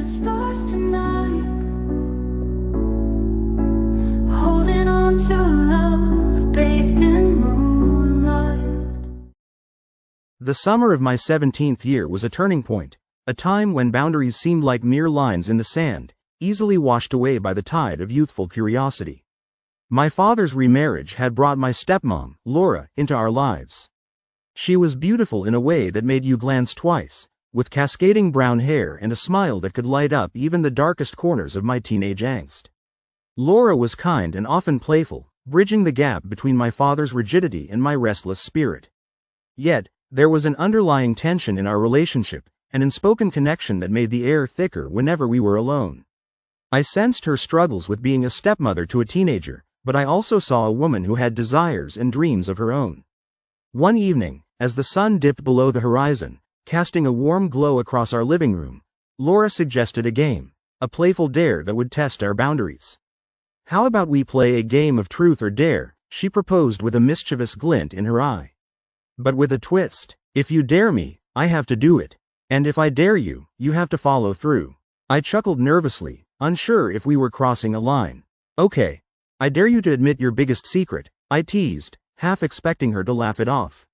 stars tonight, holding on to love bathed in moonlight. The summer of my 17th year was a turning point, a time when boundaries seemed like mere lines in the sand, easily washed away by the tide of youthful curiosity. My father's remarriage had brought my stepmom, Laura, into our lives. She was beautiful in a way that made you glance twice, with cascading brown hair and a smile that could light up even the darkest corners of my teenage angst. Laura was kind and often playful, bridging the gap between my father's rigidity and my restless spirit. Yet, there was an underlying tension in our relationship, an unspoken connection that made the air thicker whenever we were alone. I sensed her struggles with being a stepmother to a teenager, but I also saw a woman who had desires and dreams of her own. One evening, as the sun dipped below the horizon, casting a warm glow across our living room, Laura suggested a game, a playful dare that would test our boundaries. "How about we play a game of truth or dare?" she proposed with a mischievous glint in her eye. "But with a twist. If you dare me, I have to do it. And if I dare you, you have to follow through." I chuckled nervously, unsure if we were crossing a line. "Okay. I dare you to admit your biggest secret," I teased, half expecting her to laugh it off.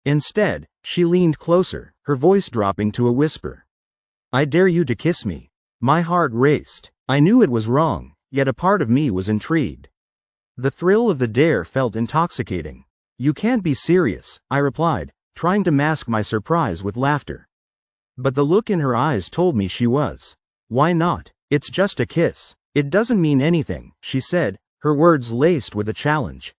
Instead, she leaned closer, her voice dropping to a whisper. "I dare you to kiss me." My heart raced. I knew it was wrong, yet a part of me was intrigued. The thrill of the dare felt intoxicating. "You can't be serious," I replied, trying to mask my surprise with laughter. But the look in her eyes told me she was. "Why not? It's just a kiss. It doesn't mean anything," she said, her words laced with a challenge.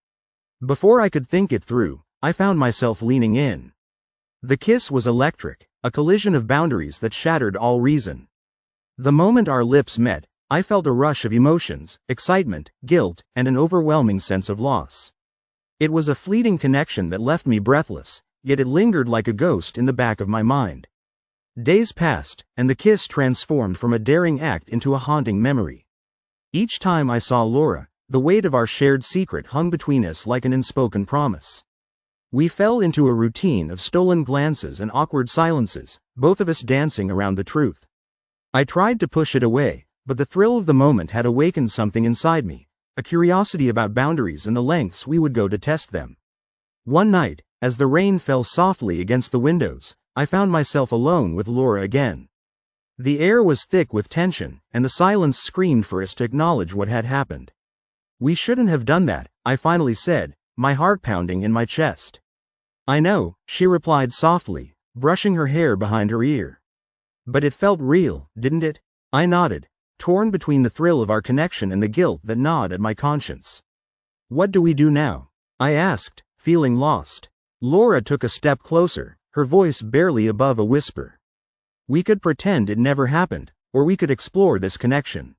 Before I could think it through, I found myself leaning in. The kiss was electric, a collision of boundaries that shattered all reason. The moment our lips met, I felt a rush of emotions, excitement, guilt, and an overwhelming sense of loss. It was a fleeting connection that left me breathless, yet it lingered like a ghost in the back of my mind. Days passed, and the kiss transformed from a daring act into a haunting memory. Each time I saw Laura, the weight of our shared secret hung between us like an unspoken promise. We fell into a routine of stolen glances and awkward silences, both of us dancing around the truth. I tried to push it away, but the thrill of the moment had awakened something inside me, a curiosity about boundaries and the lengths we would go to test them. One night, as the rain fell softly against the windows, I found myself alone with Laura again. The air was thick with tension, and the silence screamed for us to acknowledge what had happened. "We shouldn't have done that," I finally said, my heart pounding in my chest. "I know," she replied softly, brushing her hair behind her ear. "But it felt real, didn't it?" I nodded, torn between the thrill of our connection and the guilt that gnawed at my conscience. "What do we do now?" I asked, feeling lost. Laura took a step closer, her voice barely above a whisper. "We could pretend it never happened, or we could explore this connection."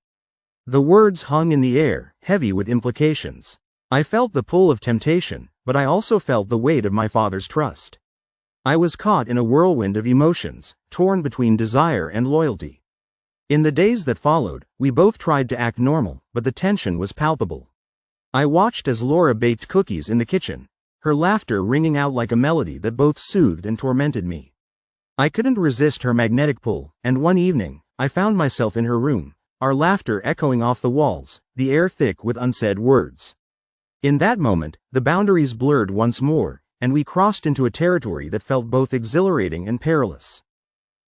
The words hung in the air, heavy with implications. I felt the pull of temptation, but I also felt the weight of my father's trust. I was caught in a whirlwind of emotions, torn between desire and loyalty. In the days that followed, we both tried to act normal, but the tension was palpable. I watched as Laura baked cookies in the kitchen, her laughter ringing out like a melody that both soothed and tormented me. I couldn't resist her magnetic pull, and one evening, I found myself in her room, our laughter echoing off the walls, the air thick with unsaid words. In that moment, the boundaries blurred once more, and we crossed into a territory that felt both exhilarating and perilous.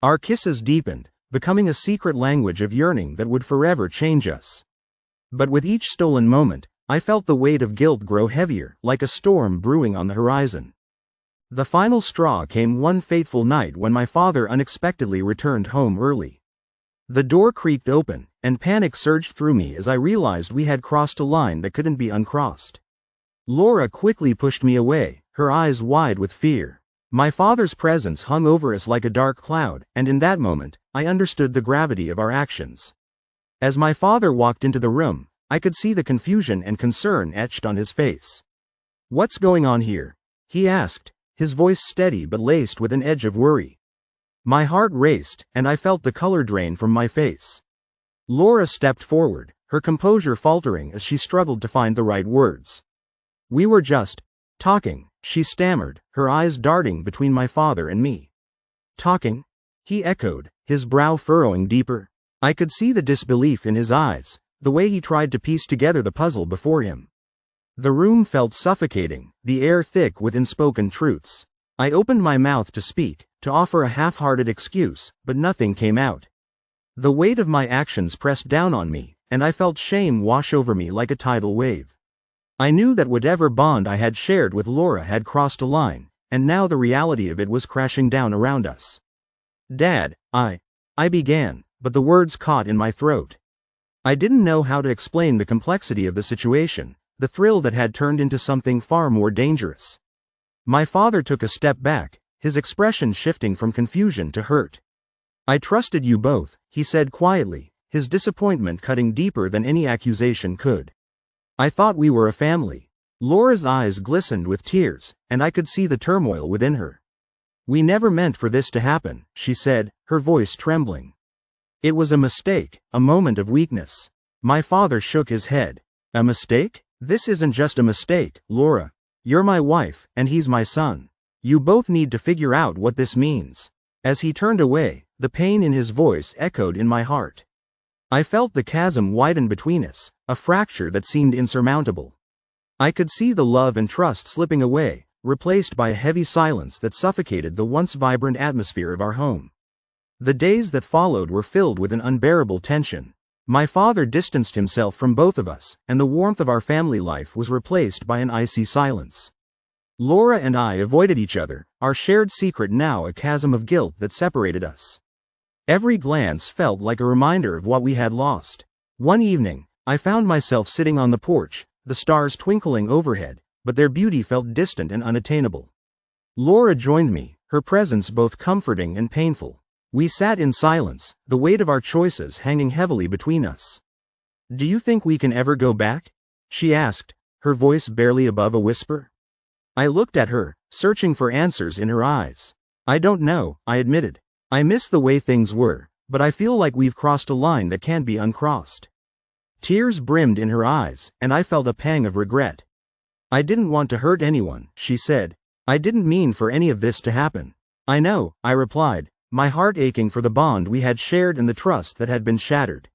Our kisses deepened, becoming a secret language of yearning that would forever change us. But with each stolen moment, I felt the weight of guilt grow heavier, like a storm brewing on the horizon. The final straw came one fateful night when my father unexpectedly returned home early. The door creaked open, and panic surged through me as I realized we had crossed a line that couldn't be uncrossed. Laura quickly pushed me away, her eyes wide with fear. My father's presence hung over us like a dark cloud, and in that moment, I understood the gravity of our actions. As my father walked into the room, I could see the confusion and concern etched on his face. "What's going on here?" he asked, his voice steady but laced with an edge of worry. My heart raced, and I felt the color drain from my face. Laura stepped forward, her composure faltering as she struggled to find the right words. "We were just talking," she stammered, her eyes darting between my father and me. "Talking?" he echoed, his brow furrowing deeper. I could see the disbelief in his eyes, the way he tried to piece together the puzzle before him. The room felt suffocating, the air thick with unspoken truths. I opened my mouth to speak, to offer a half-hearted excuse, but nothing came out. The weight of my actions pressed down on me, and I felt shame wash over me like a tidal wave. I knew that whatever bond I had shared with Laura had crossed a line, and now the reality of it was crashing down around us. "Dad, I began, but the words caught in my throat. I didn't know how to explain the complexity of the situation, the thrill that had turned into something far more dangerous. My father took a step back, his expression shifting from confusion to hurt. "I trusted you both," he said quietly, his disappointment cutting deeper than any accusation could. "I thought we were a family." Laura's eyes glistened with tears, and I could see the turmoil within her. "We never meant for this to happen," she said, her voice trembling. "It was a mistake, a moment of weakness." My father shook his head. "A mistake? This isn't just a mistake, Laura. You're my wife, and he's my son. You both need to figure out what this means." As he turned away, the pain in his voice echoed in my heart. I felt the chasm widen between us, a fracture that seemed insurmountable. I could see the love and trust slipping away, replaced by a heavy silence that suffocated the once vibrant atmosphere of our home. The days that followed were filled with an unbearable tension. My father distanced himself from both of us, and the warmth of our family life was replaced by an icy silence. Laura and I avoided each other, our shared secret now a chasm of guilt that separated us. Every glance felt like a reminder of what we had lost. One evening, I found myself sitting on the porch, the stars twinkling overhead, but their beauty felt distant and unattainable. Laura joined me, her presence both comforting and painful. We sat in silence, the weight of our choices hanging heavily between us. "Do you think we can ever go back?" she asked, her voice barely above a whisper. I looked at her, searching for answers in her eyes. "I don't know," I admitted. "I miss the way things were, but I feel like we've crossed a line that can't be uncrossed." Tears brimmed in her eyes, and I felt a pang of regret. "I didn't want to hurt anyone," she said. "I didn't mean for any of this to happen." "I know," I replied, my heart aching for the bond we had shared and the trust that had been shattered.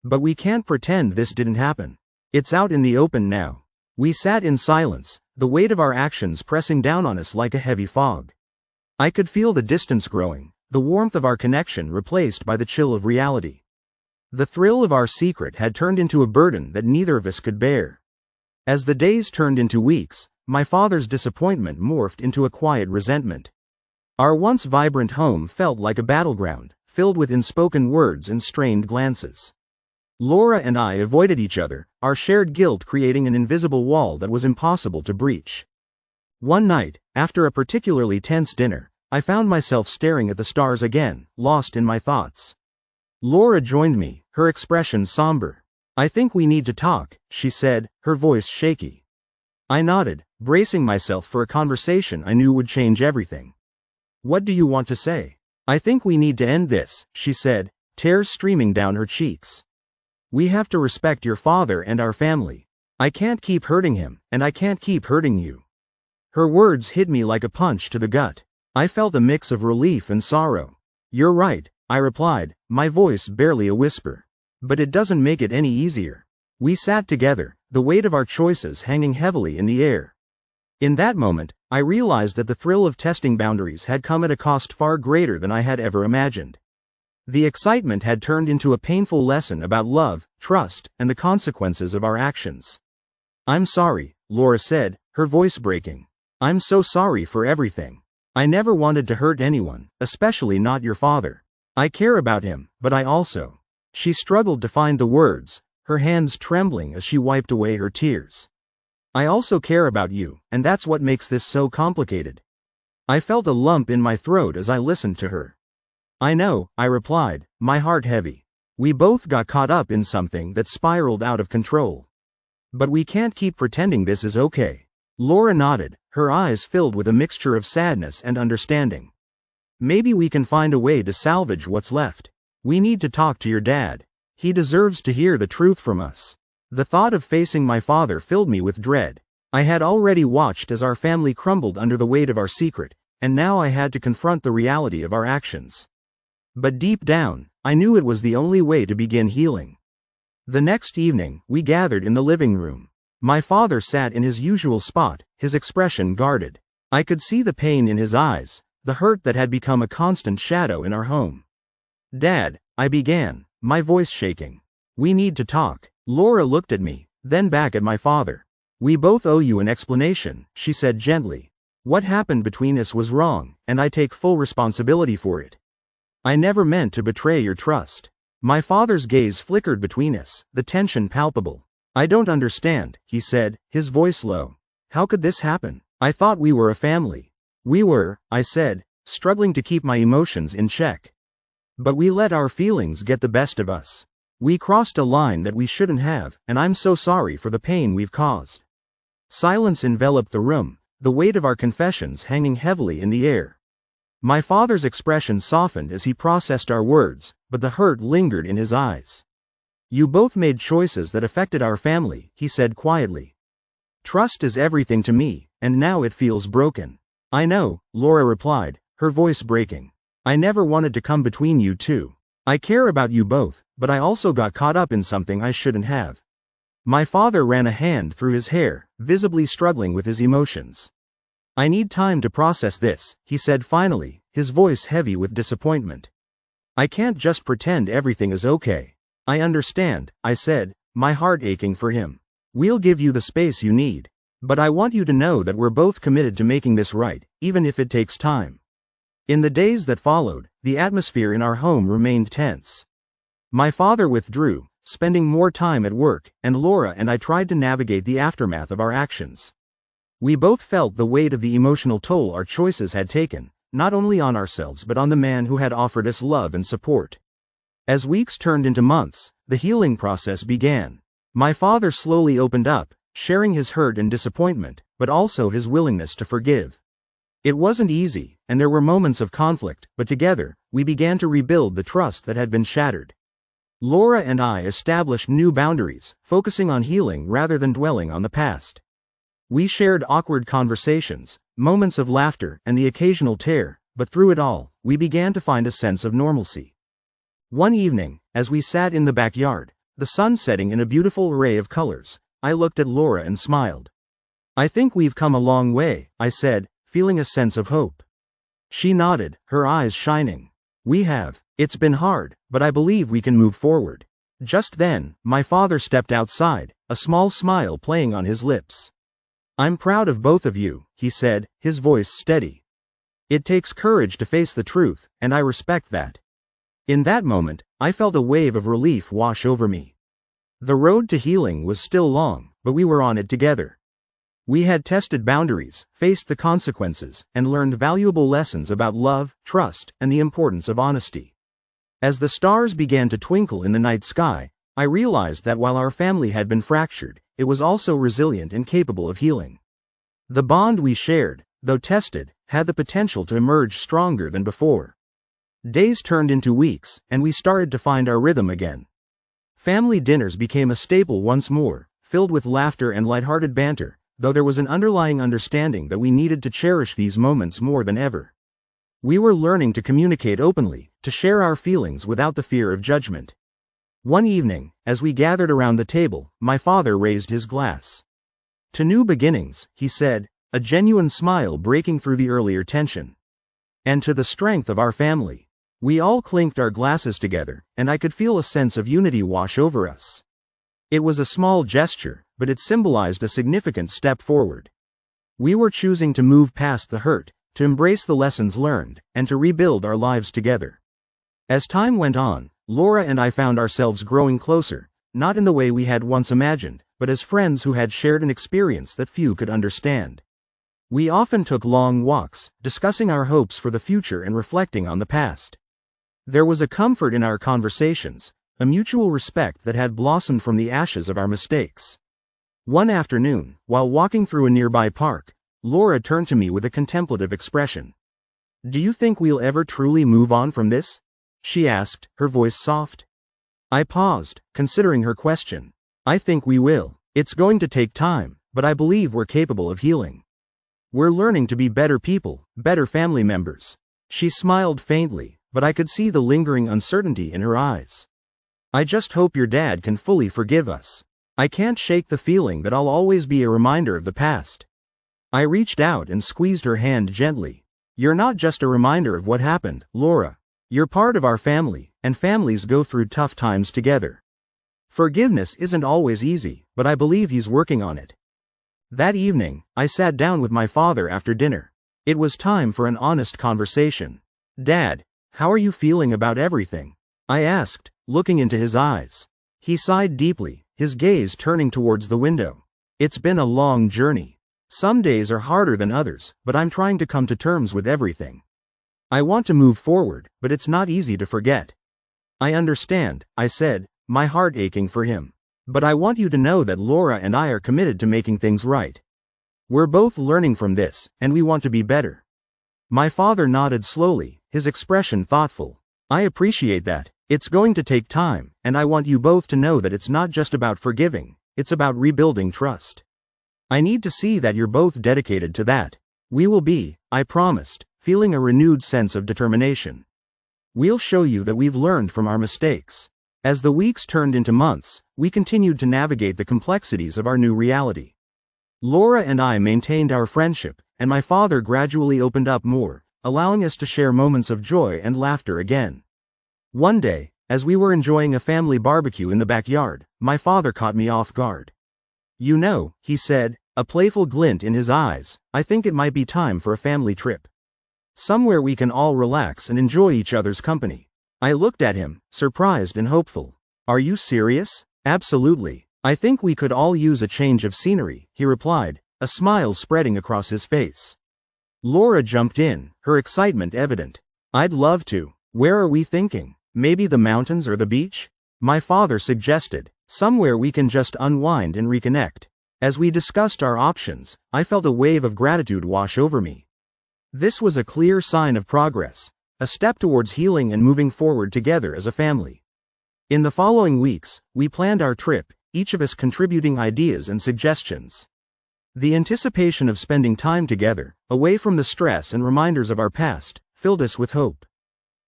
"But we can't pretend this didn't happen. It's out in the open now." We sat in silence, the weight of our actions pressing down on us like a heavy fog. I could feel the distance growing, the warmth of our connection replaced by the chill of reality. The thrill of our secret had turned into a burden that neither of us could bear. As the days turned into weeks, my father's disappointment morphed into a quiet resentment. Our once vibrant home felt like a battleground, filled with unspoken words and strained glances. Laura and I avoided each other, our shared guilt creating an invisible wall that was impossible to breach. One night, after a particularly tense dinner, I found myself staring at the stars again, lost in my thoughts. Laura joined me, her expression somber. "I think we need to talk," she said, her voice shaky. I nodded, bracing myself for a conversation I knew would change everything. "What do you want to say?" "I think we need to end this," she said, tears streaming down her cheeks. "We have to respect your father and our family. I can't keep hurting him, and I can't keep hurting you." Her words hit me like a punch to the gut. I felt a mix of relief and sorrow. "You're right," I replied, my voice barely a whisper. "But it doesn't make it any easier." We sat together, the weight of our choices hanging heavily in the air. In that moment, I realized that the thrill of testing boundaries had come at a cost far greater than I had ever imagined. The excitement had turned into a painful lesson about love, trust, and the consequences of our actions. "I'm sorry," Laura said, her voice breaking. "I'm so sorry for everything. I never wanted to hurt anyone, especially not your father. I care about him, but I also..." She struggled to find the words, her hands trembling as she wiped away her tears. "I also care about you, and that's what makes this so complicated." I felt a lump in my throat as I listened to her. "I know," I replied, my heart heavy. "We both got caught up in something that spiraled out of control. But we can't keep pretending this is okay." Laura nodded, her eyes filled with a mixture of sadness and understanding. "Maybe we can find a way to salvage what's left. We need to talk to your dad. He deserves to hear the truth from us." The thought of facing my father filled me with dread. I had already watched as our family crumbled under the weight of our secret, and now I had to confront the reality of our actions. But deep down, I knew it was the only way to begin healing. The next evening, we gathered in the living room. My father sat in his usual spot, his expression guarded. I could see the pain in his eyes, the hurt that had become a constant shadow in our home. "Dad," I began, my voice shaking. "We need to talk." Laura looked at me, then back at my father. "We both owe you an explanation," she said gently. "What happened between us was wrong, and I take full responsibility for it. I never meant to betray your trust." My father's gaze flickered between us, the tension palpable. "I don't understand," he said, his voice low. "How could this happen? I thought we were a family." "We were," I said, struggling to keep my emotions in check. "But we let our feelings get the best of us. We crossed a line that we shouldn't have, and I'm so sorry for the pain we've caused." Silence enveloped the room, the weight of our confessions hanging heavily in the air. My father's expression softened as he processed our words, but the hurt lingered in his eyes. "You both made choices that affected our family," he said quietly. "Trust is everything to me, and now it feels broken." "I know," Laura replied, her voice breaking. "I never wanted to come between you two. I care about you both, but I also got caught up in something I shouldn't have." My father ran a hand through his hair, visibly struggling with his emotions. "I need time to process this," he said finally, his voice heavy with disappointment. "I can't just pretend everything is okay." "I understand," I said, my heart aching for him. "We'll give you the space you need. But I want you to know that we're both committed to making this right, even if it takes time." In the days that followed, the atmosphere in our home remained tense. My father withdrew, spending more time at work, and Laura and I tried to navigate the aftermath of our actions. We both felt the weight of the emotional toll our choices had taken, not only on ourselves but on the man who had offered us love and support. As weeks turned into months, the healing process began. My father slowly opened up, sharing his hurt and disappointment, but also his willingness to forgive. It wasn't easy, and there were moments of conflict, but together, we began to rebuild the trust that had been shattered. Laura and I established new boundaries, focusing on healing rather than dwelling on the past. We shared awkward conversations, moments of laughter, and the occasional tear, but through it all, we began to find a sense of normalcy. One evening, as we sat in the backyard, the sun setting in a beautiful array of colors, I looked at Laura and smiled. "I think we've come a long way," I said, feeling a sense of hope. She nodded, her eyes shining. "We have. It's been hard, but I believe we can move forward." Just then, my father stepped outside, a small smile playing on his lips. "I'm proud of both of you," he said, his voice steady. "It takes courage to face the truth, and I respect that." In that moment, I felt a wave of relief wash over me. The road to healing was still long, but we were on it together. We had tested boundaries, faced the consequences, and learned valuable lessons about love, trust, and the importance of honesty. As the stars began to twinkle in the night sky, I realized that while our family had been fractured, it was also resilient and capable of healing. The bond we shared, though tested, had the potential to emerge stronger than before. Days turned into weeks, and we started to find our rhythm again. Family dinners became a staple once more, filled with laughter and lighthearted banter, though there was an underlying understanding that we needed to cherish these moments more than ever. We were learning to communicate openly, to share our feelings without the fear of judgment. One evening, as we gathered around the table, my father raised his glass. "To new beginnings," he said, a genuine smile breaking through the earlier tension. "And to the strength of our family." We all clinked our glasses together, and I could feel a sense of unity wash over us. It was a small gesture, but it symbolized a significant step forward. We were choosing to move past the hurt, to embrace the lessons learned, and to rebuild our lives together. As time went on, Laura and I found ourselves growing closer, not in the way we had once imagined, but as friends who had shared an experience that few could understand. We often took long walks, discussing our hopes for the future and reflecting on the past. There was a comfort in our conversations, a mutual respect that had blossomed from the ashes of our mistakes. One afternoon, while walking through a nearby park, Laura turned to me with a contemplative expression. "Do you think we'll ever truly move on from this?" she asked, her voice soft. I paused, considering her question. "I think we will. It's going to take time, but I believe we're capable of healing. We're learning to be better people, better family members." She smiled faintly, but I could see the lingering uncertainty in her eyes. I just hope your dad can fully forgive us. I can't shake the feeling that I'll always be a reminder of the past. I reached out and squeezed her hand gently. You're not just a reminder of what happened, Laura. You're part of our family, and families go through tough times together. Forgiveness isn't always easy, but I believe he's working on it. That evening, I sat down with my father after dinner. It was time for an honest conversation. Dad, how are you feeling about everything? I asked, looking into his eyes. He sighed deeply, his gaze turning towards the window. It's been a long journey. Some days are harder than others, but I'm trying to come to terms with everything. I want to move forward, but it's not easy to forget. I understand, I said, my heart aching for him. But I want you to know that Laura and I are committed to making things right. We're both learning from this, and we want to be better. My father nodded slowly, his expression thoughtful. I appreciate that. It's going to take time, and I want you both to know that it's not just about forgiving, it's about rebuilding trust. I need to see that you're both dedicated to that. We will be, I promised, feeling a renewed sense of determination. We'll show you that we've learned from our mistakes. As the weeks turned into months, we continued to navigate the complexities of our new reality. Laura and I maintained our friendship, and my father gradually opened up more, allowing us to share moments of joy and laughter again. One day, as we were enjoying a family barbecue in the backyard, my father caught me off guard. You know, he said, a playful glint in his eyes, I think it might be time for a family trip. Somewhere we can all relax and enjoy each other's company. I looked at him, surprised and hopeful. Are you serious? Absolutely. I think we could all use a change of scenery, he replied, a smile spreading across his face. Laura jumped in, her excitement evident. I'd love to. Where are we thinking? Maybe the mountains or the beach? My father suggested. Somewhere we can just unwind and reconnect. As we discussed our options, I felt a wave of gratitude wash over me. This was a clear sign of progress, a step towards healing and moving forward together as a family. In the following weeks, we planned our trip, each of us contributing ideas and suggestions. The anticipation of spending time together, away from the stress and reminders of our past, filled us with hope.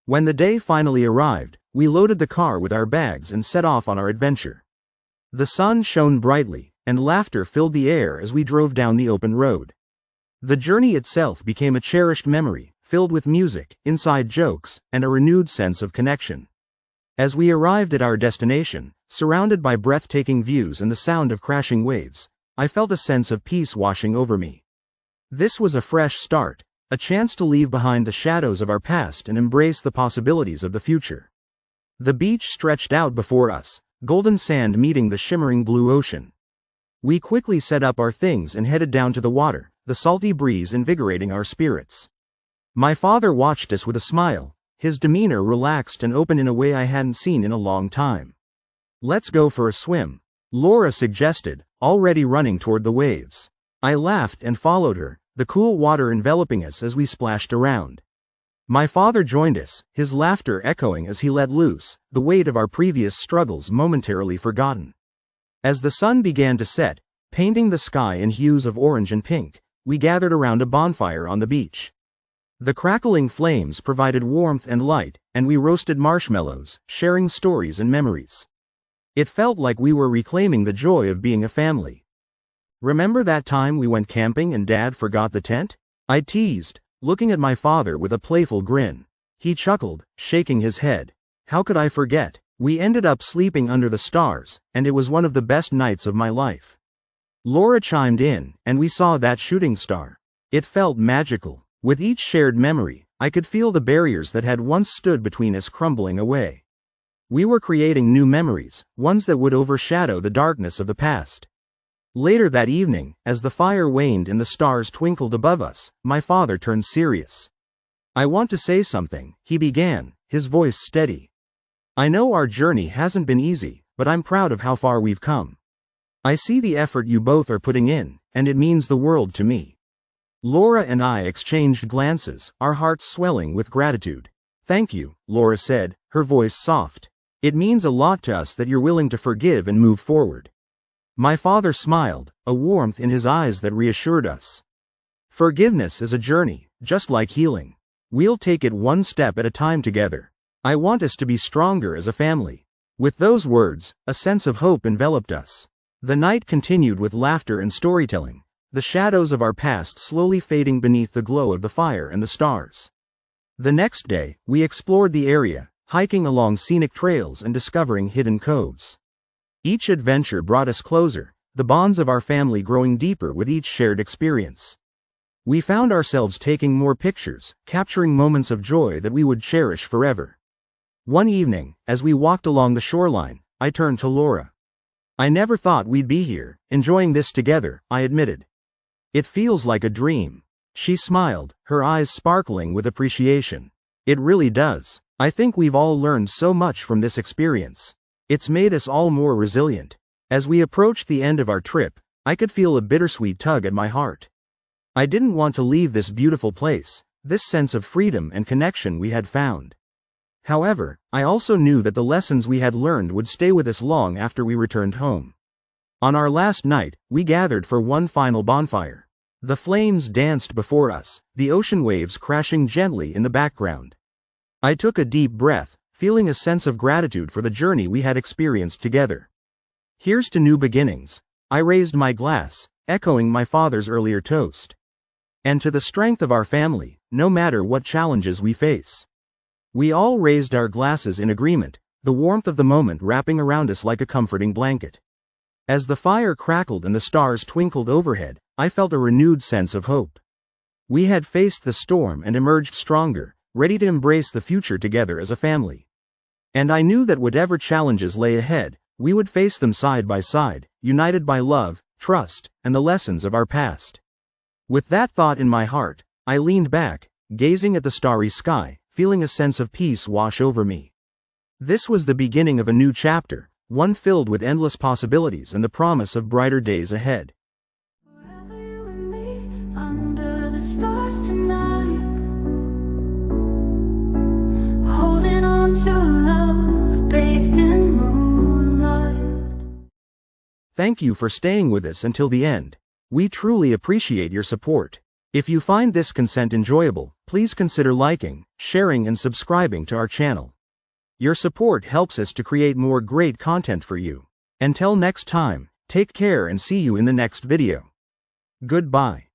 When the day finally arrived, we loaded the car with our bags and set off on our adventure. The sun shone brightly, and laughter filled the air as we drove down the open road. The journey itself became a cherished memory, filled with music, inside jokes, and a renewed sense of connection. As we arrived at our destination, surrounded by breathtaking views and the sound of crashing waves, I felt a sense of peace washing over me. This was a fresh start, a chance to leave behind the shadows of our past and embrace the possibilities of the future. The beach stretched out before us, golden sand meeting the shimmering blue ocean. We quickly set up our things and headed down to the water, the salty breeze invigorating our spirits. My father watched us with a smile, his demeanor relaxed and open in a way I hadn't seen in a long time. Let's go for a swim, Laura suggested, already running toward the waves. I laughed and followed her, the cool water enveloping us as we splashed around. My father joined us, his laughter echoing as he let loose, the weight of our previous struggles momentarily forgotten. As the sun began to set, painting the sky in hues of orange and pink, we gathered around a bonfire on the beach. The crackling flames provided warmth and light, and we roasted marshmallows, sharing stories and memories. It felt like we were reclaiming the joy of being a family. Remember that time we went camping and Dad forgot the tent? I teased, looking at my father with a playful grin. He chuckled, shaking his head. How could I forget? We ended up sleeping under the stars, and it was one of the best nights of my life. Laura chimed in, and we saw that shooting star. It felt magical. With each shared memory, I could feel the barriers that had once stood between us crumbling away. We were creating new memories, ones that would overshadow the darkness of the past. Later that evening, as the fire waned and the stars twinkled above us, my father turned serious. I want to say something, he began, his voice steady. I know our journey hasn't been easy, but I'm proud of how far we've come. I see the effort you both are putting in, and it means the world to me. Laura and I exchanged glances, our hearts swelling with gratitude. Thank you, Laura said, her voice soft. It means a lot to us that you're willing to forgive and move forward. My father smiled, a warmth in his eyes that reassured us. Forgiveness is a journey, just like healing. We'll take it one step at a time together. I want us to be stronger as a family." With those words, a sense of hope enveloped us. The night continued with laughter and storytelling, the shadows of our past slowly fading beneath the glow of the fire and the stars. The next day, we explored the area, hiking along scenic trails and discovering hidden coves. Each adventure brought us closer, the bonds of our family growing deeper with each shared experience. We found ourselves taking more pictures, capturing moments of joy that we would cherish forever. One evening, as we walked along the shoreline, I turned to Laura. "I never thought we'd be here, enjoying this together," I admitted. "It feels like a dream." She smiled, her eyes sparkling with appreciation. "It really does. I think we've all learned so much from this experience. It's made us all more resilient." As we approached the end of our trip, I could feel a bittersweet tug at my heart. I didn't want to leave this beautiful place, this sense of freedom and connection we had found. However, I also knew that the lessons we had learned would stay with us long after we returned home. On our last night, we gathered for one final bonfire. The flames danced before us, the ocean waves crashing gently in the background. I took a deep breath, feeling a sense of gratitude for the journey we had experienced together. "Here's to new beginnings." I raised my glass, echoing my father's earlier toast. "And to the strength of our family, no matter what challenges we face." We all raised our glasses in agreement, the warmth of the moment wrapping around us like a comforting blanket. As the fire crackled and the stars twinkled overhead, I felt a renewed sense of hope. We had faced the storm and emerged stronger, ready to embrace the future together as a family. And I knew that whatever challenges lay ahead, we would face them side by side, united by love, trust, and the lessons of our past. With that thought in my heart, I leaned back, gazing at the starry sky, feeling a sense of peace wash over me. This was the beginning of a new chapter, one filled with endless possibilities and the promise of brighter days ahead. Forever you and me, under the stars tonight, holding on to love, bathed in moonlight. Thank you for staying with us until the end. We truly appreciate your support. If you find this content enjoyable, please consider liking, sharing and subscribing to our channel. Your support helps us to create more great content for you. Until next time, take care and see you in the next video. Goodbye.